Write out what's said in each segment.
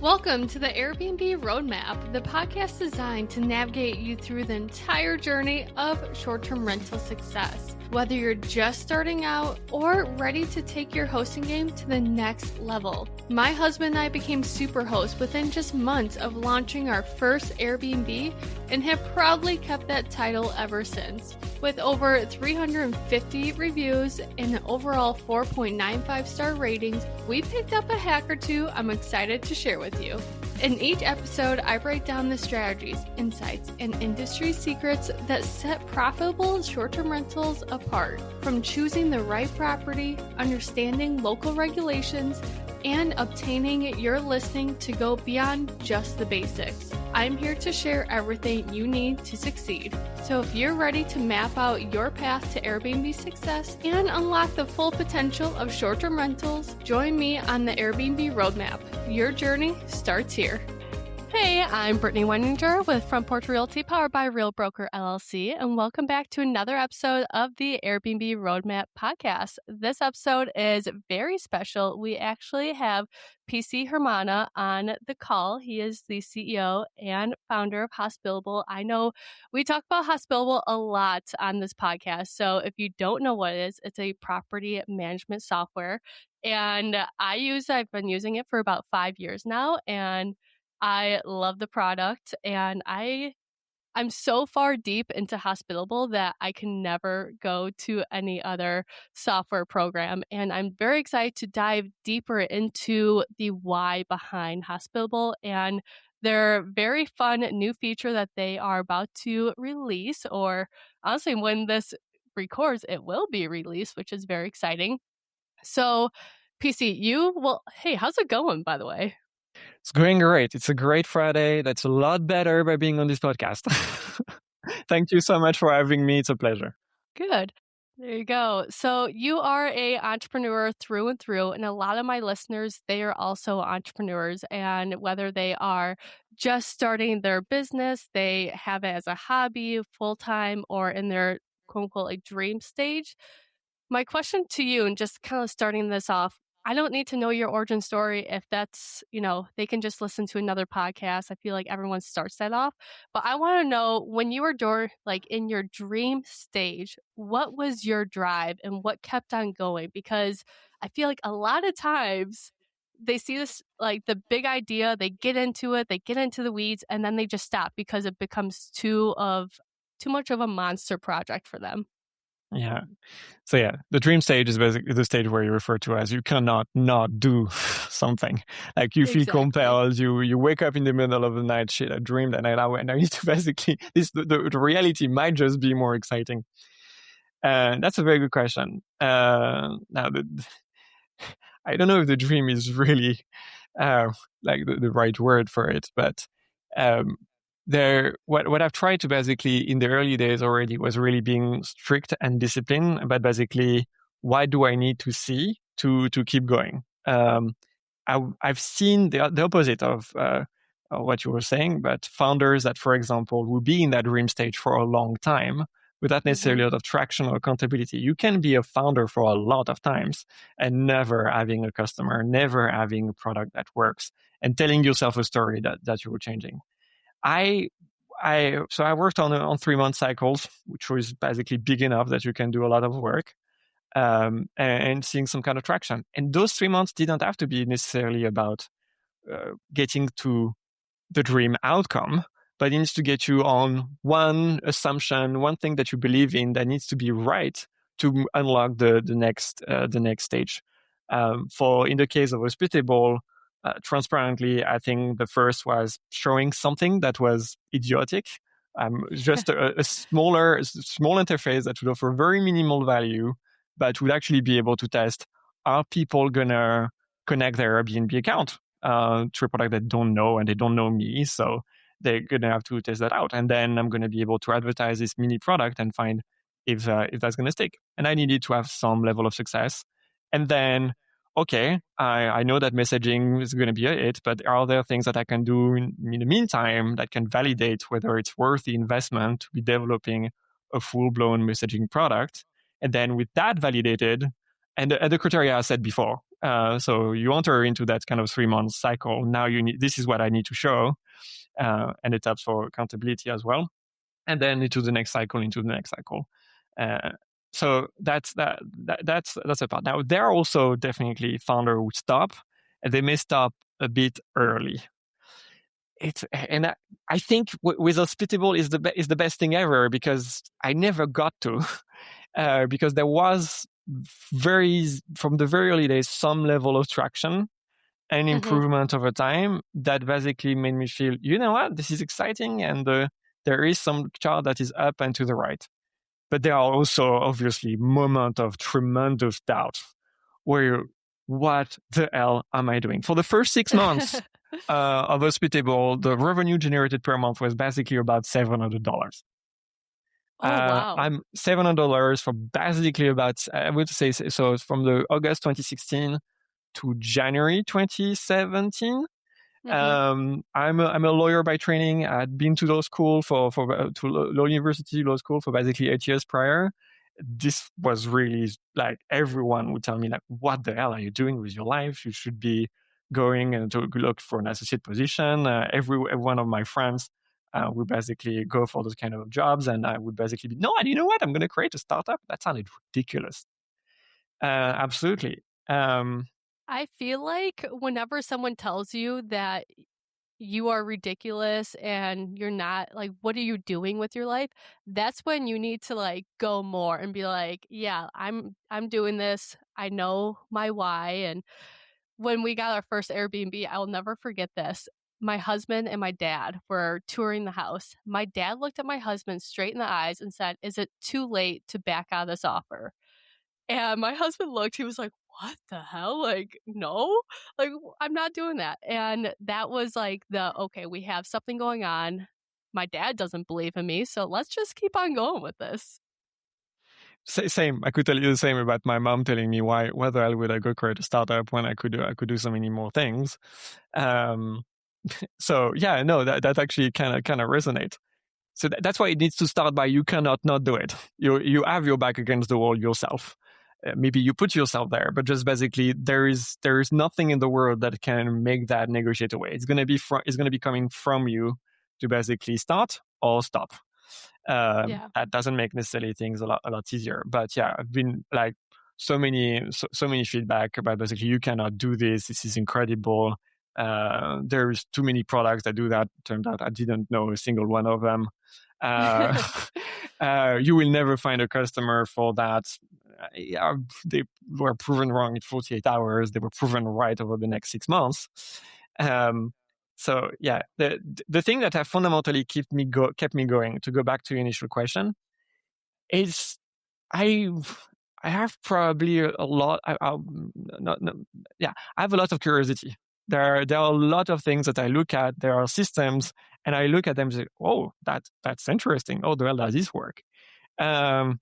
Welcome to the Airbnb Roadmap, the podcast designed to navigate you through the entire journey of short-term rental success. Whether you're just starting out or ready to take your hosting game to the next level. My husband and I became super hosts within just months of launching our first Airbnb and have proudly kept that title ever since. With over 350 reviews and an overall 4.95 star ratings, we picked up a hack or two I'm excited to share with you. In each episode, I break down the strategies, insights, and industry secrets that set profitable short-term rentals apart. From choosing the right property, understanding local regulations, and obtaining your listing to go beyond just the basics. I'm here to share everything you need to succeed. So if you're ready to map out your path to Airbnb success and unlock the full potential of short-term rentals, join me on the Airbnb Roadmap. Your journey starts here. Hey, I'm Brittany Wenninger with Porch Realty, powered by Real Broker LLC, and welcome back to another episode of the Airbnb Roadmap podcast. This episode is very special. We actually have Pierre-Camille Hamana on the call. He is the CEO and founder of Hospitable. I know we talk about Hospitable a lot on this podcast, so if you don't know what it is, it's a property management software, and I've been using it for about 5 years now, and I love the product, and I'm so far deep into Hospitable that I can never go to any other software program. And I'm very excited to dive deeper into the why behind Hospitable and their very fun new feature that they are about to release, or honestly, when this records, it will be released, which is very exciting. So, PC, hey, how's it going, by the way? It's going great. It's a great Friday. That's a lot better by being on this podcast. Thank you so much for having me. It's a pleasure. Good. There you go. So you are an entrepreneur through and through, and a lot of my listeners, they are also entrepreneurs, and whether they are just starting their business, they have it as a hobby, full-time, or in their quote-unquote like dream stage. My question to you, and just kind of starting this off, I don't need to know your origin story if that's, they can just listen to another podcast. I feel like everyone starts that off. But I want to know, when you were in your dream stage, what was your drive and what kept on going? Because I feel like a lot of times they see this, like the big idea, they get into it, they get into the weeds, and then they just stop because it becomes too much of a monster project for them. Yeah. So the dream stage is basically the stage where you refer to as you cannot not do something. Like you feel compelled, you wake up in the middle of the night, shit, I dreamed and I need to basically, the reality might just be more exciting. That's a very good question. Now, I don't know if the dream is really like the right word for it, but what I've tried to basically in the early days already was really being strict and disciplined about basically what do I need to see to keep going. I've seen the opposite of what you were saying, but founders that, for example, will be in that dream stage for a long time without necessarily a lot of traction or accountability. You can be a founder for a lot of times and never having a customer, never having a product that works, and telling yourself a story that you were changing. So I worked on 3-month cycles, which was basically big enough that you can do a lot of work, and seeing some kind of traction. And those 3 months didn't have to be necessarily about getting to the dream outcome, but it needs to get you on one assumption, one thing that you believe in that needs to be right to unlock the next stage. In the case of Hospitable, transparently, I think the first was showing something that was idiotic, just a small interface that would offer very minimal value, but would actually be able to test, are people gonna connect their Airbnb account to a product they don't know, and they don't know me, so they're gonna have to test that out. And then I'm gonna be able to advertise this mini product and find if that's gonna stick. And I needed to have some level of success. And then, okay, I know that messaging is going to be a hit, but are there things that I can do in the meantime that can validate whether it's worth the investment to be developing a full-blown messaging product? And then with that validated, and the criteria I said before, So you enter into that kind of 3 month cycle. Now this is what I need to show, and it helps for accountability as well. And then into the next cycle, so that's a part. Now there are also definitely founders who stop, and they may stop a bit early. I think with Hospitable is the best thing ever, because I never got to, because there was from the very early days some level of traction and improvement over time that basically made me feel, you know what, this is exciting, and there is some chart that is up and to the right. But there are also obviously moments of tremendous doubt where what the hell am I doing? For the first 6 months of Hospitable, the revenue generated per month was basically about $700. Oh, wow. I'm $700 for basically about, I would say, so from the August 2016 to January 2017. I'm a lawyer by training. I'd been to law school to law university law school for basically 8 years prior. This was really like, everyone would tell me like, what the hell are you doing with your life? You should be going to look for an associate position. Every one of my friends would basically go for those kind of jobs, and I would basically be, no, and you know what? I'm going to create a startup. That sounded ridiculous. Absolutely. I feel like whenever someone tells you that you are ridiculous and you're not, like, what are you doing with your life? That's when you need to like go more and be like, yeah, I'm doing this. I know my why. And when we got our first Airbnb, I'll never forget this. My husband and my dad were touring the house. My dad looked at my husband straight in the eyes and said, "Is it too late to back out of this offer?" And my husband looked, he was like, "What the hell? Like, no, like, I'm not doing that." And that was like okay, we have something going on. My dad doesn't believe in me, so let's just keep on going with this. Same. I could tell you the same about my mom telling me, why the hell would I go create a startup when I could do so many more things. So yeah, no, that actually kind of resonates. So that's why it needs to start by, you cannot not do it. You have your back against the wall yourself. Maybe you put yourself there, but just basically there is nothing in the world that can make that negotiate away. It's going to be coming from you to basically start or stop. That doesn't make necessarily things a lot easier. But yeah, I've been like so many feedback about basically, you cannot do this. This is incredible. There's too many products that do that. Turned out I didn't know a single one of them. You will never find a customer for that. They were proven wrong in 48 hours. They were proven right over the next 6 months. So yeah, the thing that have fundamentally kept me going, to go back to your initial question, is I have probably a lot. I have a lot of curiosity. There are a lot of things that I look at. There are systems, and I look at them and say, "Oh, that's interesting. Oh, the hell does this work?" And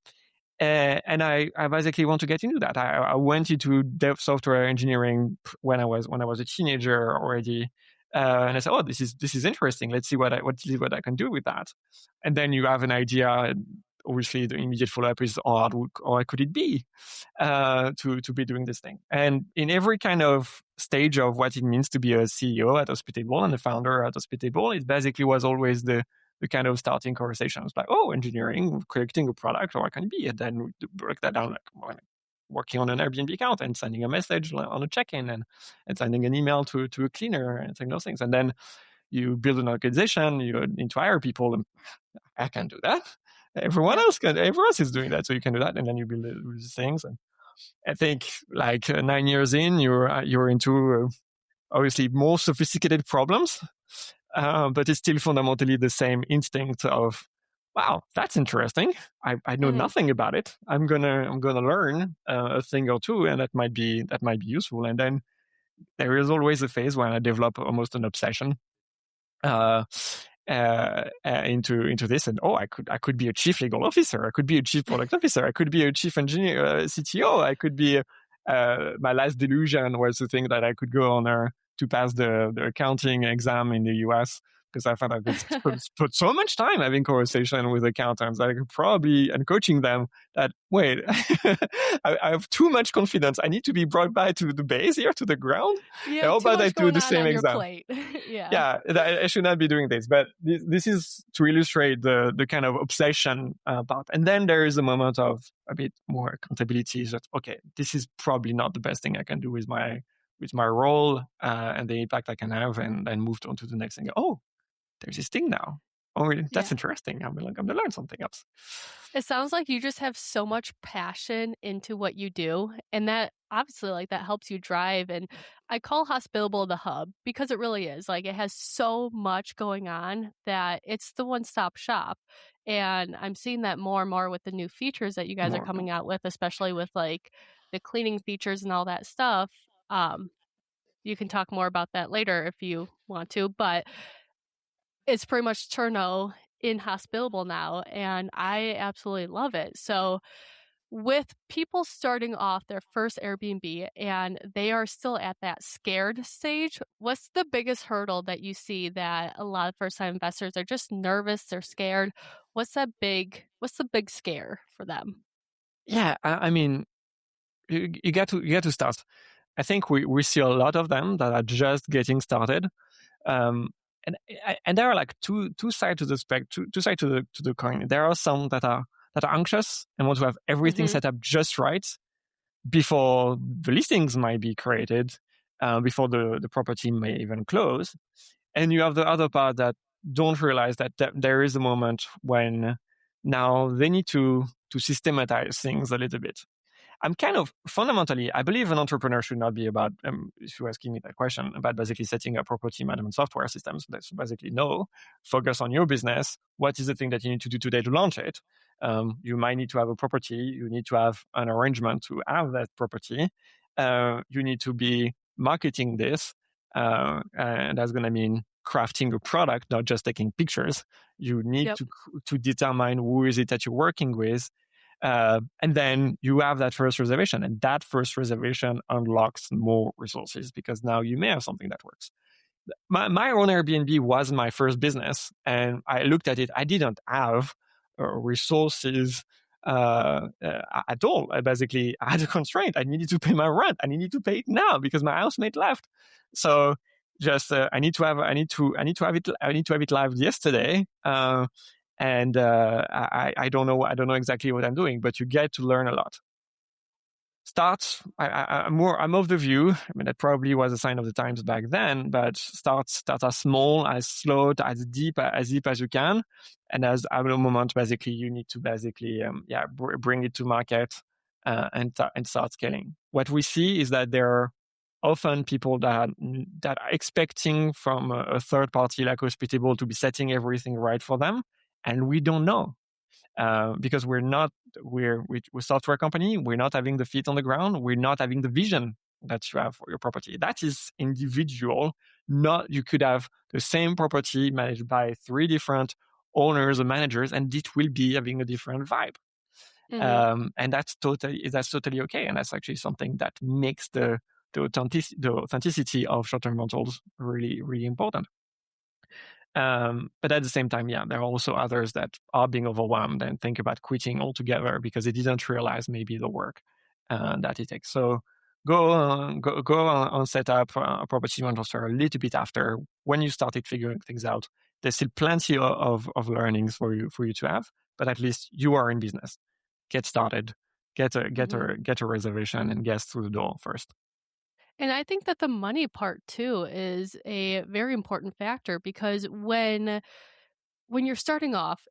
I basically want to get into that. I went into dev software engineering when I was a teenager already, and I said, "Oh, this is interesting. Let's see what I can do with that." And then you have an idea. Obviously, the immediate follow-up is, "Oh, or could it be to be doing this thing?" And in every kind of stage of what it means to be a CEO at Hospitable and a founder at Hospitable, it basically was always the kind of starting conversations like, "Oh, engineering, creating a product, or what can it be?" And then we break that down, like working on an Airbnb account and sending a message on a check-in and sending an email to a cleaner and those things. And then you build an organization, you need to hire people, and I can do that. Everyone else is doing that, so you can do that. And then you build these things. And I think like 9 years in, you're into obviously more sophisticated problems, but it's still fundamentally the same instinct of, wow, that's interesting. I know nothing about it. I'm gonna learn a thing or two, and that might be useful. And then there is always a phase when I develop almost an obsession into this, and I could be a chief legal officer, I could be a chief product officer, I could be a chief engineer, CTO, I could be my last delusion was to think that I could go on to pass the accounting exam in the US because I found I could put so much time having conversation with accountants that I could probably, and coaching them that, wait, I have too much confidence. I need to be brought back to the base here, to the ground. You How have too about I much do going the on same your exam? plate. Yeah. Yeah, I should not be doing this, but this is to illustrate the kind of obsession part. And then there is a moment of a bit more accountability. That, okay, this is probably not the best thing I can do with my role and the impact I can have, and then moved on to the next thing. Oh, there's this thing now. Oh, that's Yeah. interesting. I'm going to learn something else. It sounds like you just have so much passion into what you do, and that obviously like that helps you drive. And I call Hospitable the hub because it really is. Like it has so much going on that it's the one-stop shop. And I'm seeing that more and more with the new features that you guys are coming out with, especially with like the cleaning features and all that stuff. You can talk more about that later if you want to, but it's pretty much Cherno in Hospitable now, and I absolutely love it. So with people starting off their first Airbnb and they are still at that scared stage, what's the biggest hurdle that you see that a lot of first-time investors are just nervous, they're scared? What's the big scare for them? Yeah, I mean, you get to start. I think we see a lot of them that are just getting started. Um, and there are like two sides to the two sides to the coin. There are some that are anxious and want to have everything set up just right before the listings might be created, before the property may even close. And you have the other part that don't realize that there is a moment when now they need to systematize things a little bit. I'm kind of fundamentally, I believe an entrepreneur should not be about, if you're asking me that question, about basically setting up property management software systems. That's basically no, focus on your business. What is the thing that you need to do today to launch it? You might need to have a property. You need to have an arrangement to have that property. You need to be marketing this. And that's going to mean crafting a product, not just taking pictures. You need to determine who is it that you're working with. And then you have that first reservation, and that first reservation unlocks more resources because now you may have something that works. My own Airbnb was my first business, and I looked at it. I didn't have resources at all. I had a constraint. I needed to pay my rent. I needed to pay it now because my housemate left. So just I need to have it live yesterday. And I don't know exactly what I'm doing, but you get to learn a lot. I'm of the view, I mean, that probably was a sign of the times back then, but start as small, as slow, as deep as you can. And at a moment, basically, you need to bring it to market and start scaling. What we see is that there are often people that are expecting from a third party like Hospitable to be setting everything right for them. And we don't know. Because we're a software company. We're not having the feet on the ground. We're not having the vision that you have for your property. That is individual. You could have the same property managed by 3 different owners or managers, and it will be having a different vibe. Mm-hmm. And that's totally okay. And that's actually something that makes the authenticity of short-term rentals really, really important. But at the same time, there are also others that are being overwhelmed and think about quitting altogether because they didn't realize maybe the work that it takes. So go on set up a property management a little bit after when you started figuring things out. There's still plenty of learnings for you to have, but at least you are in business. Get started, get a reservation, and get through the door first. And I think that the money part too is a very important factor because when you're starting off,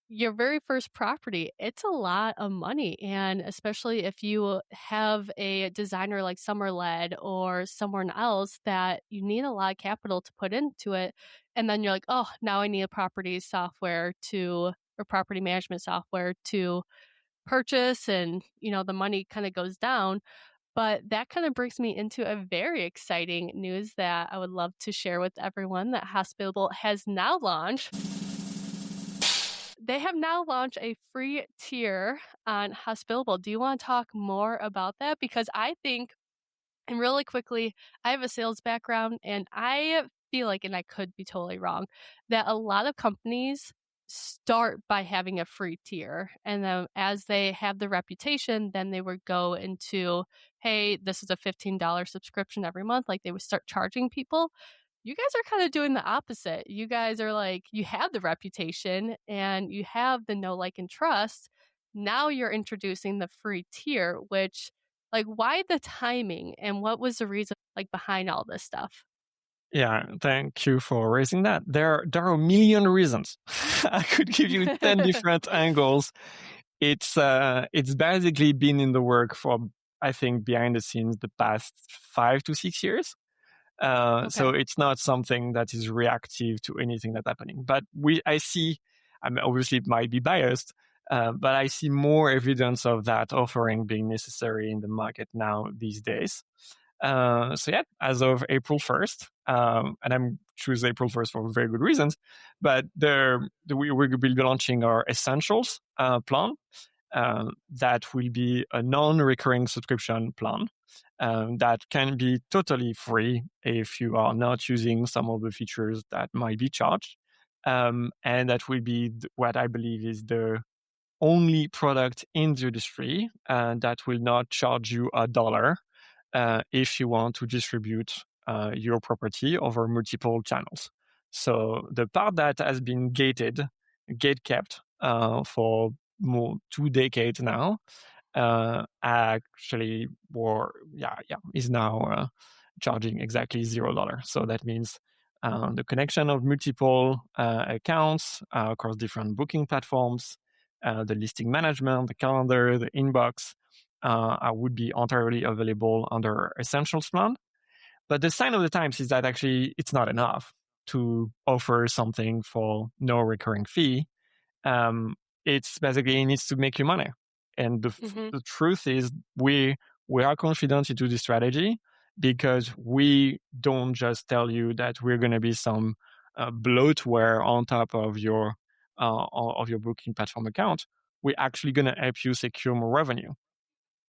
your very first property, it's a lot of money. And especially if you have a designer like Summerled or someone else that you need a lot of capital to put into it. And then you're like, oh, now I need a property management software to purchase. And, the money kind of goes down. But that kind of brings me into a very exciting news that I would love to share with everyone that Hospitable has now launched. They have now launched a free tier on Hospitable. Do you want to talk more about that? Because I think, and really quickly, I have a sales background and I feel like, and I could be totally wrong, that a lot of companies start by having a free tier. And then as they have the reputation, then they would go into, hey, this is a $15 subscription every month. Like they would start charging people. You guys are kind of doing the opposite. You guys are like, you have the reputation and you have the know, like, and trust. Now you're introducing the free tier, which, like, why the timing and what was the reason, like, behind all this stuff? Yeah, thank you for raising that. There are a million reasons. I could give you 10 different angles. It's basically been in the work for, I think, behind the scenes the past 5 to 6 years. So Okay. it's not something that is reactive to anything that's happening. But I mean, obviously it might be biased, but I see more evidence of that offering being necessary in the market now these days. So yeah, as of April 1st, and I'm choose April 1st for very good reasons, but we will be launching our Essentials plan. That will be a non-recurring subscription plan that can be totally free if you are not using some of the features that might be charged. And that will be what I believe is the only product in the industry that will not charge you $1 if you want to distribute your property over multiple channels. So the part that has been gate kept for more 2 decades now, actually, is now charging exactly $0. So that means the connection of multiple accounts across different booking platforms, the listing management, the calendar, the inbox, would be entirely available under Essentials plan. But the sign of the times is that actually it's not enough to offer something for no recurring fee. Um, it's basically it needs to make you money. And Mm-hmm. the truth is we are confident into this strategy because we don't just tell you that we're going to be some bloatware on top of your booking platform account. We're actually going to help you secure more revenue.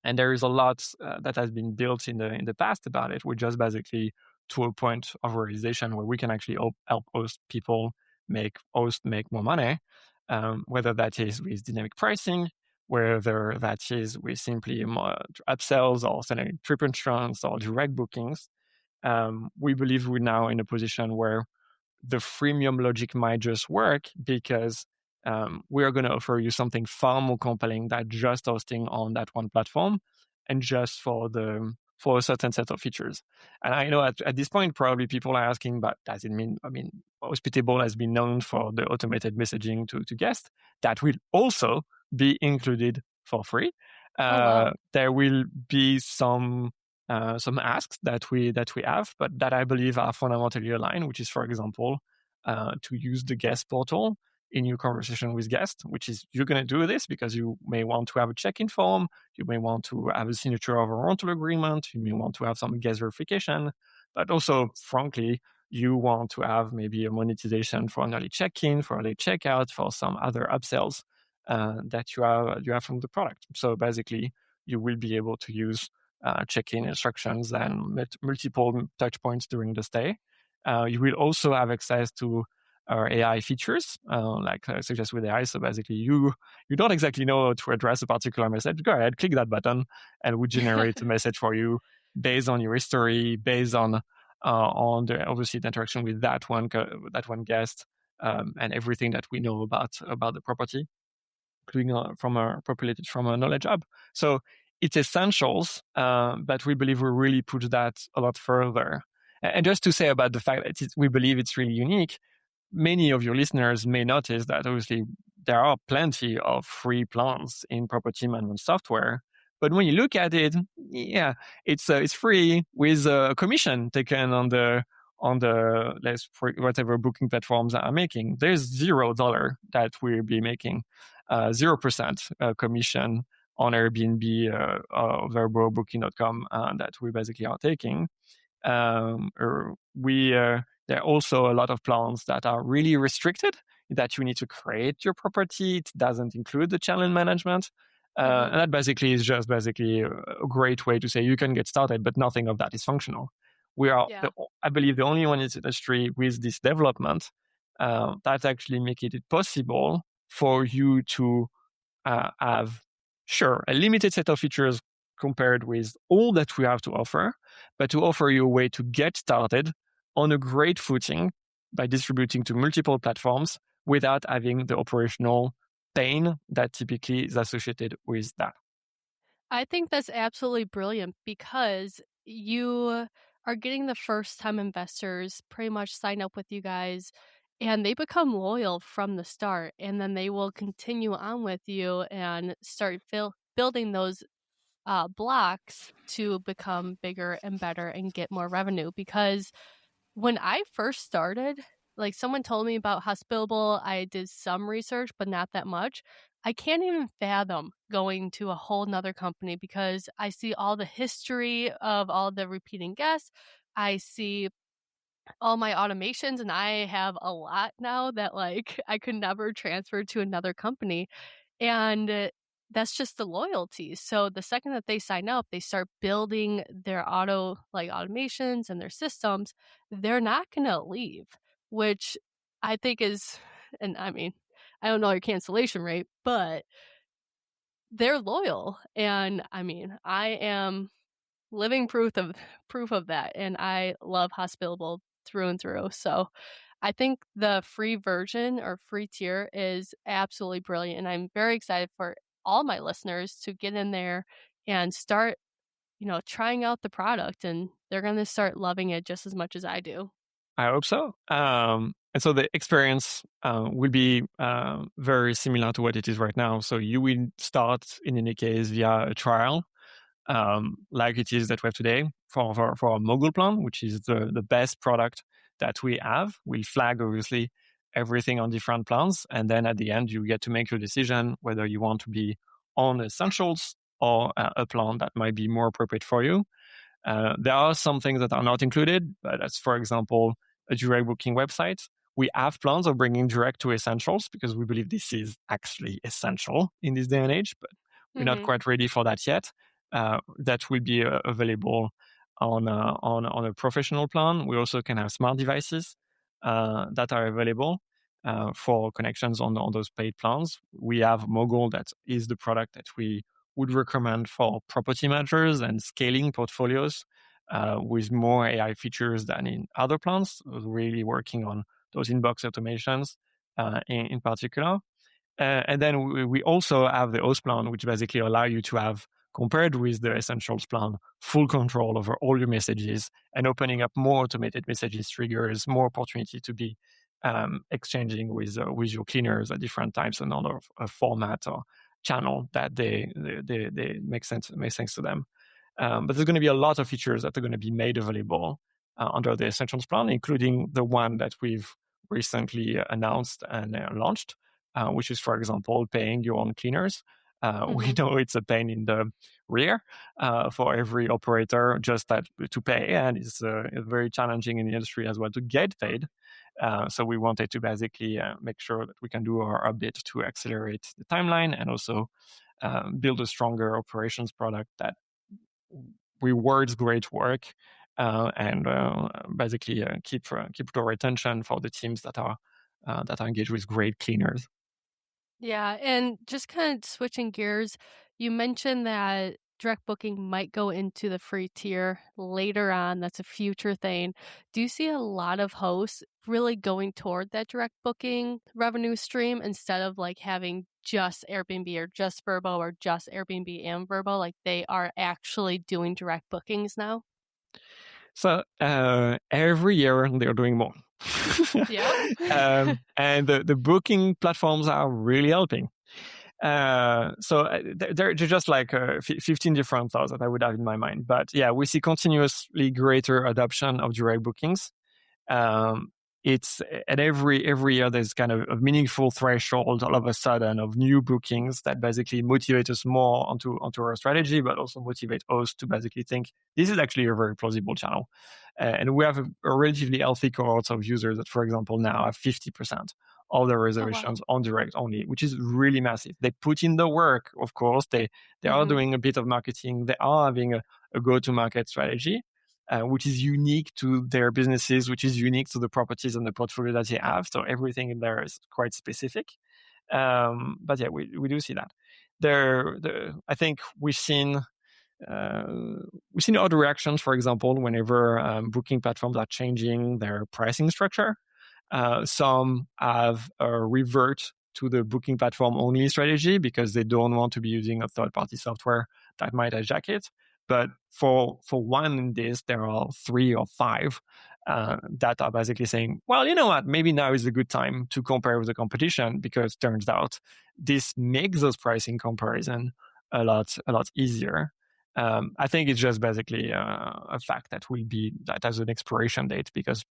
And there is a lot that has been built in the past about it. We're just basically to a point of realization where we can actually help host make more money, whether that is with dynamic pricing, whether that is with simply more upsells or selling trip insurance or direct bookings. We believe we're now in a position where the freemium logic might just work because we are going to offer you something far more compelling than just hosting on that one platform and just for a certain set of features. And I know at this point, probably people are asking, but does it mean, I mean, Hospitable has been known for the automated messaging to guests. That will also be included for free. Oh, wow. There will be some asks that we have, but that I believe are fundamentally aligned, which is, for example, to use the guest portal in your conversation with guests, which is you're going to do this because you may want to have a check-in form, you may want to have a signature of a rental agreement, you may want to have some guest verification, but also, frankly, you want to have maybe a monetization for an early check-in, for a late checkout, for some other upsells that you have from the product. So basically, you will be able to use check-in instructions and multiple touch points during the stay. You will also have access to our AI features, suggest with AI. So basically, you don't exactly know how to address a particular message. Go ahead, click that button, and we generate a message for you based on your history, based on obviously the interaction with that one guest, and everything that we know about the property, including populated from a knowledge hub. So it's essentials, but we believe we really push that a lot further. And just to say about the fact that we believe it's really unique, many of your listeners may notice that obviously there are plenty of free plans in property management software. But when you look at it, yeah, it's free with a commission taken on the for whatever booking platforms are making. There's $0 that we'll be making, 0% commission on Airbnb or verbooking.com that we basically are taking. There are also a lot of plans that are really restricted, that you need to create your property. It doesn't include the channel management. Mm-hmm. And that basically is just basically a great way to say you can get started, but nothing of that is functional. We are, Yeah. I believe, the only one in this industry with this development that actually make it possible for you to have, sure, a limited set of features compared with all that we have to offer, but to offer you a way to get started on a great footing by distributing to multiple platforms without having the operational pain that typically is associated with that. I think that's absolutely brilliant because you are getting the first time investors pretty much sign up with you guys and they become loyal from the start, and then they will continue on with you and start building those blocks to become bigger and better and get more revenue. Because when I first started, like, someone told me about Hospitable, I did some research, but not that much. I can't even fathom going to a whole nother company because I see all the history of all the repeating guests. I see all my automations, and I have a lot now that, like, I could never transfer to another company. And that's just the loyalty. So the second that they sign up, they start building their automations and their systems. They're not going to leave, which I think is, and I mean, I don't know your cancellation rate, but they're loyal. And I mean, I am living proof of that, and I love Hospitable through and through. So I think the free version or free tier is absolutely brilliant, and I'm very excited for all my listeners to get in there and start, trying out the product, and they're going to start loving it just as much as I do. I hope so. And so the experience will be very similar to what it is right now. So you will start, in any case, via a trial, like it is that we have today for our Mogul plan, which is the best product that we have. We flag, obviously, everything on different plans. And then at the end, you get to make your decision whether you want to be on Essentials or a plan that might be more appropriate for you. There are some things that are not included, but that's, for example, a direct booking website. We have plans of bringing direct to Essentials because we believe this is actually essential in this day and age, but we're not Mm-hmm. quite ready for that yet. That will be available on a professional plan. We also can have smart devices that are available for connections on those paid plans. We have Mogul, that is the product that we would recommend for property managers and scaling portfolios with more AI features than in other plans, really working on those inbox automations in particular. And then we also have the host plan, which basically allow you to have, compared with the Essentials plan, full control over all your messages and opening up more automated messages triggers, more opportunity to be exchanging with your cleaners at different times, another format or channel that they make sense to them. But there's going to be a lot of features that are going to be made available under the Essentials plan, including the one that we've recently announced and launched, which is, for example, paying your own cleaners. We Mm-hmm. know it's a pain in the rear for every operator just to pay, and it's very challenging in the industry as well to get paid. So we wanted to basically make sure that we can do our bit to accelerate the timeline and also build a stronger operations product that rewards great work and basically keep the retention for the teams that are engaged with great cleaners. Yeah, and just kind of switching gears, you mentioned that direct booking might go into the free tier later on. That's a future thing. Do you see a lot of hosts really going toward that direct booking revenue stream instead of like having just Airbnb or just Vrbo or just Airbnb and Vrbo? Like, they are actually doing direct bookings now? So every year they're doing more. Yep. And the booking platforms are really helping. So they're just like 15 different thoughts that I would have in my mind. But yeah, we see continuously greater adoption of direct bookings. It's at every year there's kind of a meaningful threshold all of a sudden of new bookings that basically motivate us more onto our strategy, but also motivate us to basically think this is actually a very plausible channel. And we have a relatively healthy cohort of users that, for example, now have 50% of the Oh, wow. reservations on direct only, which is really massive. They put in the work, of course. They are Hmm. doing a bit of marketing. They are having a go-to-market strategy. which is unique to their businesses, which is unique to the properties and the portfolio that they have. So everything in there is quite specific. But yeah, we do see that. I think we've seen other reactions, for example, whenever booking platforms are changing their pricing structure. Some have revert to the booking platform only strategy because they don't want to be using a third-party software that might hijack it. But for one in this, there are 3 or 5 that are basically saying, well, you know what, maybe now is a good time to compare with the competition, because turns out this makes those pricing comparison a lot easier. I think it's just basically a fact that has an expiration date, because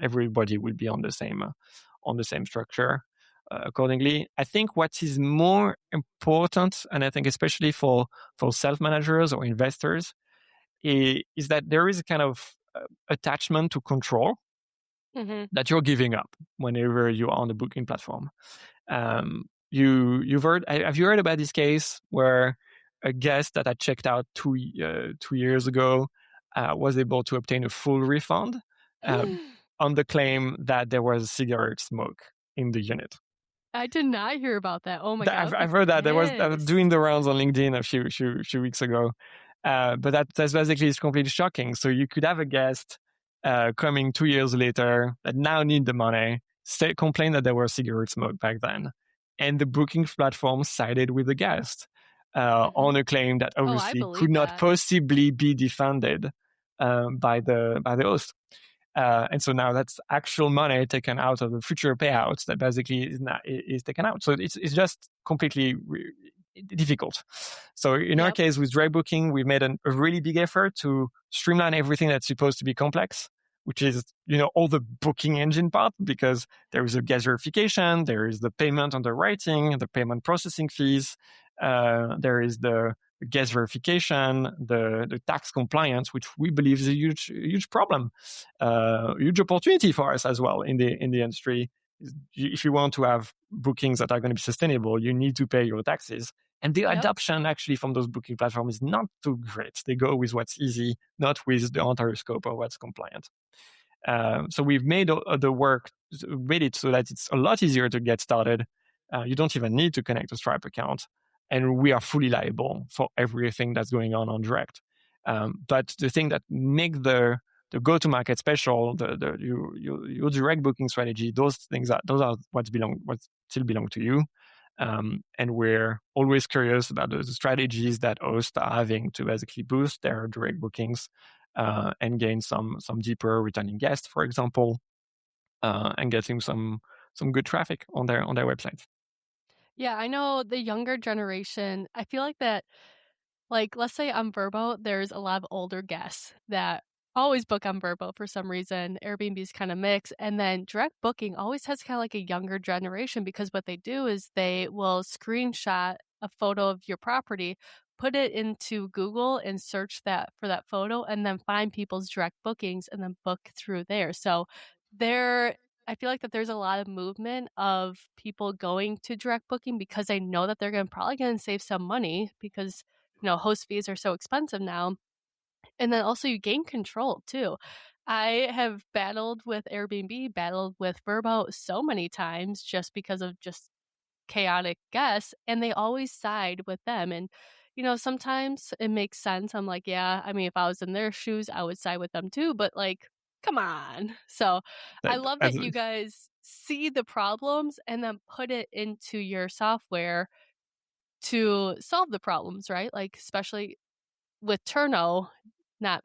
everybody will be on the same structure accordingly. I think what is more important, and I think especially for self-managers or investors, is that there is a kind of attachment to control that you're giving up whenever you are on the booking platform. Have you heard about this case where a guest that had checked out 2 years ago was able to obtain a full refund on the claim that there was cigarette smoke in the unit? I did not hear about that. Oh my God. I've heard that. That was doing the rounds on LinkedIn a few weeks ago. But that's basically, it's completely shocking. So you could have a guest coming 2 years later that now need the money, complain that there was cigarette smoke back then, and the booking platform sided with the guest on a claim that obviously could not possibly be defended by the host. And so now that's actual money taken out of the future payouts that basically is taken out. So it's just completely difficult. So in our case with direct booking, we've made a really big effort to streamline everything that's supposed to be complex, which is, all the booking engine part, because there is a guest verification, there is the payment underwriting, the payment processing fees, there is the guest verification, the tax compliance, which we believe is a huge problem, huge opportunity for us as well in the industry. If you want to have bookings that are going to be sustainable, you need to pay your taxes. And the adoption actually from those booking platforms is not too great. They go with what's easy, not with the entire scope of what's compliant. So we've made the work, made it so that it's a lot easier to get started. You don't even need to connect a Stripe account. And we are fully liable for everything that's going on direct. But the thing that make the go-to-market special, your direct booking strategy, those are what still belong to you. And we're always curious about the strategies that hosts are having to basically boost their direct bookings and gain some deeper returning guests, for example, and getting some good traffic on their websites. Yeah, I know the younger generation, I feel like that, like, let's say on Vrbo, there's a lot of older guests that always book on Vrbo for some reason. Airbnb's kind of mixed. And then direct booking always has kind of like a younger generation, because what they do is they will screenshot a photo of your property, put it into Google and search for that photo, and then find people's direct bookings and then book through there. So I feel like that there's a lot of movement of people going to direct booking because they know that they're probably going to save some money, because host fees are so expensive now. And then also you gain control too. I have battled with Airbnb, battled with Vrbo so many times just because of just chaotic guests, and they always side with them. And sometimes it makes sense. I'm like, yeah, I mean, if I was in their shoes, I would side with them too, but like, come on. So I love that you guys see the problems and then put it into your software to solve the problems, right? Like, especially with Turno, not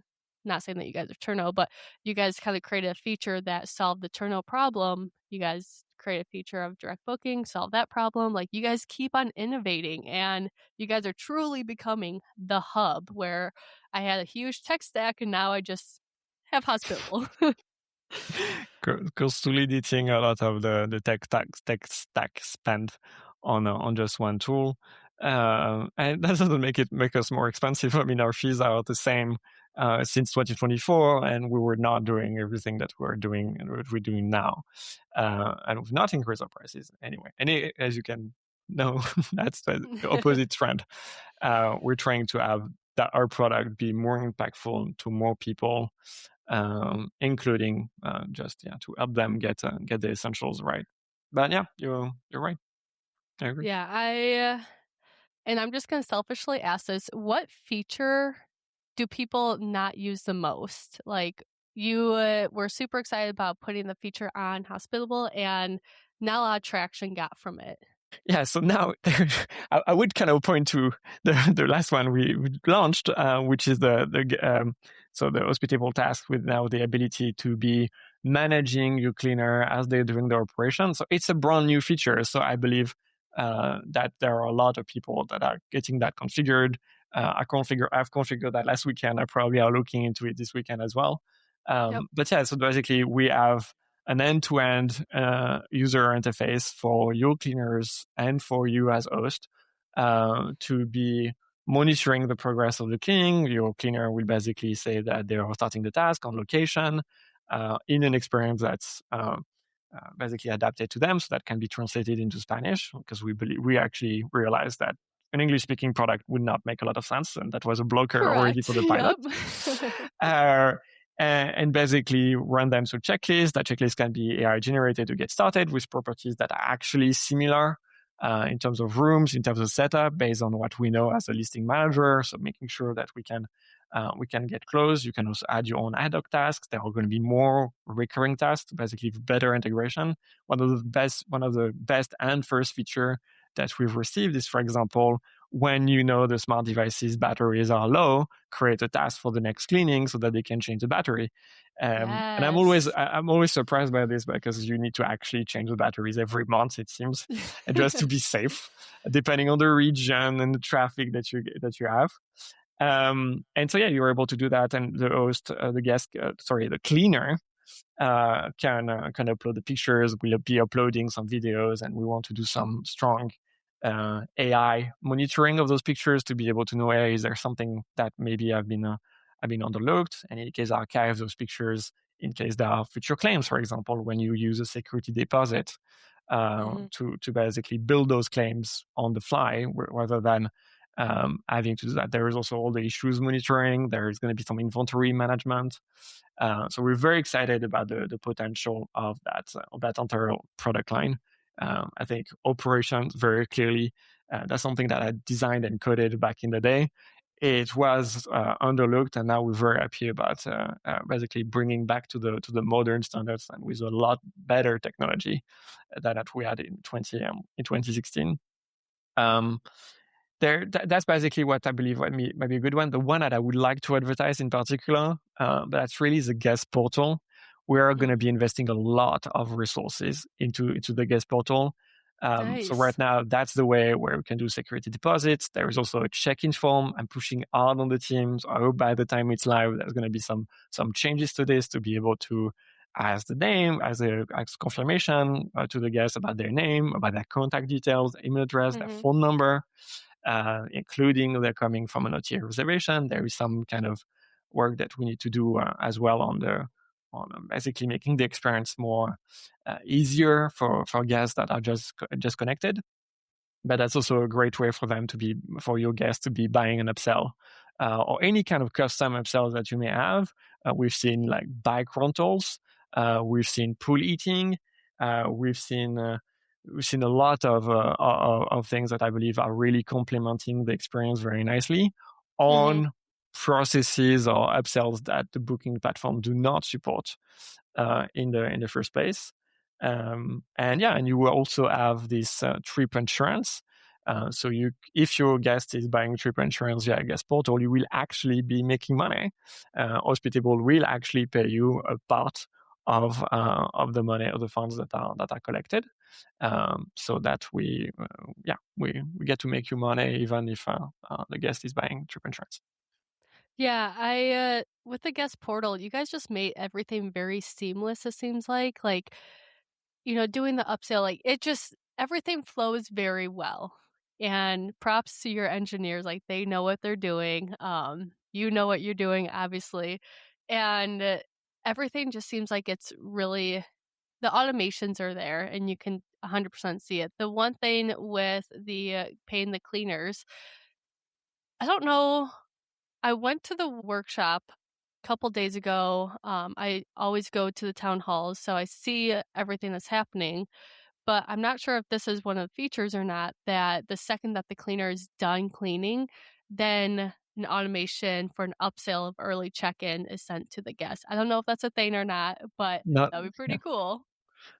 saying that you guys are Turno, but you guys kind of created a feature that solved the Turno problem. You guys create a feature of direct booking, solve that problem. Like, you guys keep on innovating, and you guys are truly becoming the hub where I had a huge tech stack and now I just have Hospitable. Consolidating a lot of the tech stack spend on just one tool, and that doesn't make us more expensive. I mean, our fees are the same since 2024, and we were not doing everything that we're doing and what we're doing now, and we've not increased our prices anyway. And as you can know, that's the opposite trend. We're trying to have that our product be more impactful to more people, including to help them get the essentials right. But yeah, you're right. I agree. Yeah, and I'm just gonna selfishly ask this: what feature do people not use the most? Like, you were super excited about putting the feature on Hospitable, and not a lot of traction got from it. Yeah, so now I would kind of point to the last one we launched, which is the hospitable task with now the ability to be managing your cleaner as they're doing the operation. So it's a brand new feature. So I believe that there are a lot of people that are getting that configured. I've configured that last weekend. I probably are looking into it this weekend as well. Yep. But yeah, so basically we have an end-to-end user interface for your cleaners and for you as host to be monitoring the progress of the cleaning. Your cleaner will basically say that they are starting the task on location in an experience that's basically adapted to them, so that can be translated into Spanish, because we actually realized that an English-speaking product would not make a lot of sense, and that was a blocker already Correct. for the pilot. Yep. And basically run them through checklists. That checklist can be AI generated to get started with properties that are actually similar in terms of rooms, in terms of setup, based on what we know as a listing manager. So making sure that we can get close. You can also add your own ad hoc tasks. There are going to be more recurring tasks, basically better integration. One of the best and first feature that we've received is, for example, when you know the smart devices batteries are low, create a task for the next cleaning so that they can change the battery. And I'm Yes. always surprised by this, because you need to actually change the batteries every month, it seems, and just to be safe, depending on the region and the traffic that you have. And so yeah, you're able to do that, and the host, the cleaner can upload the pictures. We'll be uploading some videos, and we want to do some strong AI monitoring of those pictures to be able to know, hey, is there something that maybe I've been underlooked, and in case archive those pictures in case there are future claims, for example, when you use a security deposit Mhm. to basically build those claims on the fly rather than having to do that. There is also all the issues monitoring. There is going to be some inventory management. So we're very excited about the potential of that entire product line. I think operations very clearly, that's something that I designed and coded back in the day. It was underlooked, and now we're very happy about basically bringing back to the modern standards, and with a lot better technology than that we had in 2016. Um, that's basically what I believe might be a good one. The one that I would like to advertise in particular, but that's really the guest portal. We're going to Mhm. be investing a lot of resources into the guest portal. So right Nice. now, that's the way where we can do security deposits. There is also a check-in form. I'm pushing hard on the teams. I hope by the time it's live, there's going to be some changes to this to be able to ask the name, as confirmation to the guests about their name, about their contact details, their email address, their Mhm. phone number, including they're coming from an OTA reservation. There is some kind of work that we need to do as well on basically making the experience more easier for guests that are just connected. But that's also a great way for your guests to be buying an upsell or any kind of custom upsells that you may have. We've seen like bike rentals, we've seen pool eating, we've seen a lot of things that I believe are really complementing the experience very nicely Mhm. on processes or upsells that the booking platform do not support in the first place. And you will also have this trip insurance. So if your guest is buying trip insurance via guest portal, you will actually be making money. Hospitable will actually pay you a part of the money, of the funds that are collected, so that we get to make you money even if the guest is buying trip insurance. Yeah, I with the guest portal, you guys just made everything very seamless, it seems like, doing the upsell, like, it just everything flows very well, and props to your engineers, like, they know what they're doing, you know what you're doing, obviously, and everything just seems like it's really the automations are there, and you can 100% see it. The one thing with the paying the cleaners, I don't know, I went to the workshop a couple days ago. I always go to the town halls, so I see everything that's happening. But I'm not sure if this is one of the features or not, that the second that the cleaner is done cleaning, then an automation for an upsell of early check-in is sent to the guest. I don't know if that's a thing or not, but Not, that'd be yeah, pretty cool.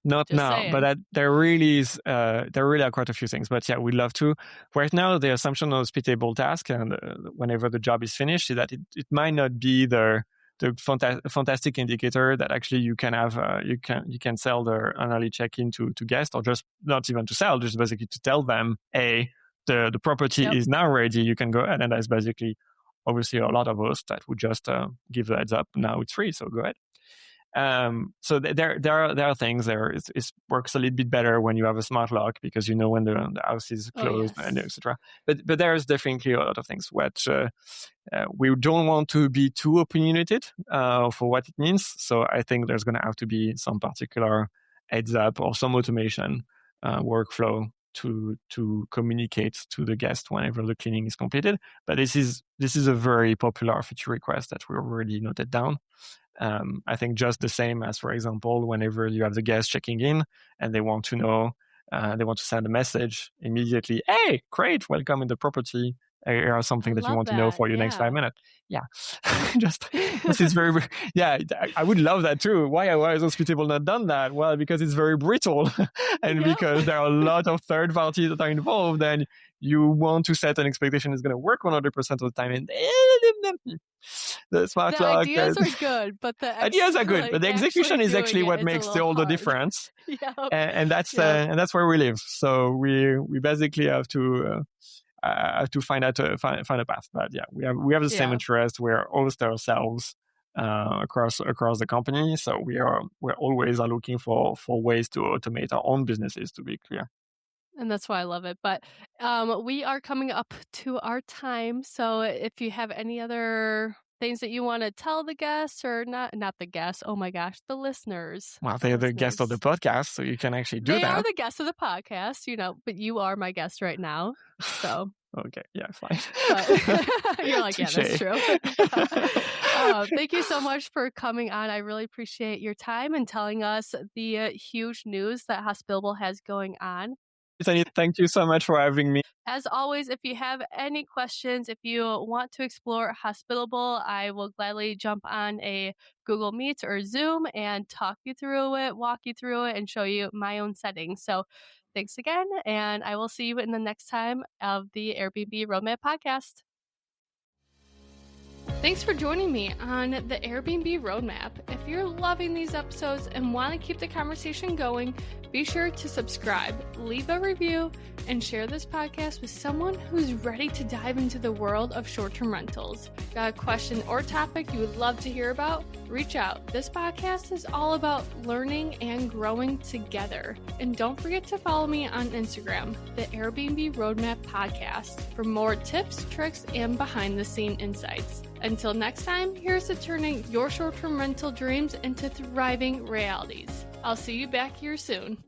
not Just now, but saying. there really is, there really are quite a few things. But yeah, we'd love to. Right now, the assumption of Hospitable task, and whenever the job is finished, is that it might not be the fantastic indicator that actually you can have you can sell an early check-in to guests, or just not even to sell, just basically to tell them, hey, the property is now ready, you can go ahead. And that's basically obviously a lot of us that would just give the heads up, now it's free, so go ahead. So there are things there. It works a little bit better when you have a smart lock, because you know when the house is closed, and etc. But there's definitely a lot of things which we don't want to be too opinionated for what it means. So I think there's going to have to be some particular heads up or some automation workflow to communicate to the guest whenever the cleaning is completed. But this is a very popular feature request that we already noted down. I think just the same as, for example, whenever you have the guest checking in and they want to know, they want to send a message immediately, hey, great, welcome in the property, or something that you want to know for your next 5 minutes. Yeah. Just, this is very, yeah, I would love that too. Why is Hospitable not done that? Well, because it's very brittle and because there are a lot of third parties that are involved, and you want to set an expectation it's going to work 100% of the time. And the smart the lock, ideas are good, but the ideas are good, but the execution is actually what makes all the difference. Yep. And that's where we live. So we basically have to find a path. But yeah, we have the same interest. We're host ourselves across the company. So we're always looking for ways to automate our own businesses, to be clear. And that's why I love it. But we are coming up to our time. So if you have any other things that you want to tell the guests, or not the guests, oh my gosh, the listeners. Well, they're the guests of the podcast, so you can actually do that. They are the guests of the podcast, but you are my guest right now. So okay, yeah, fine. But you're like, yeah, that's true. Thank you so much for coming on. I really appreciate your time and telling us the huge news that Hospitable has going on. Thank you so much for having me. As always, if you have any questions, if you want to explore Hospitable, I will gladly jump on a Google Meet or Zoom and talk you through it, walk you through it, and show you my own settings. So thanks again, and I will see you in the next time of the Airbnb Roadmap podcast. Thanks for joining me on the Airbnb Roadmap. If you're loving these episodes and want to keep the conversation going, be sure to subscribe, leave a review, and share this podcast with someone who's ready to dive into the world of short-term rentals. Got a question or topic you would love to hear about? Reach out. This podcast is all about learning and growing together. And don't forget to follow me on Instagram, the Airbnb Roadmap Podcast, for more tips, tricks, and behind-the-scene insights. Until next time, here's to turning your short-term rental dreams into thriving realities. I'll see you back here soon.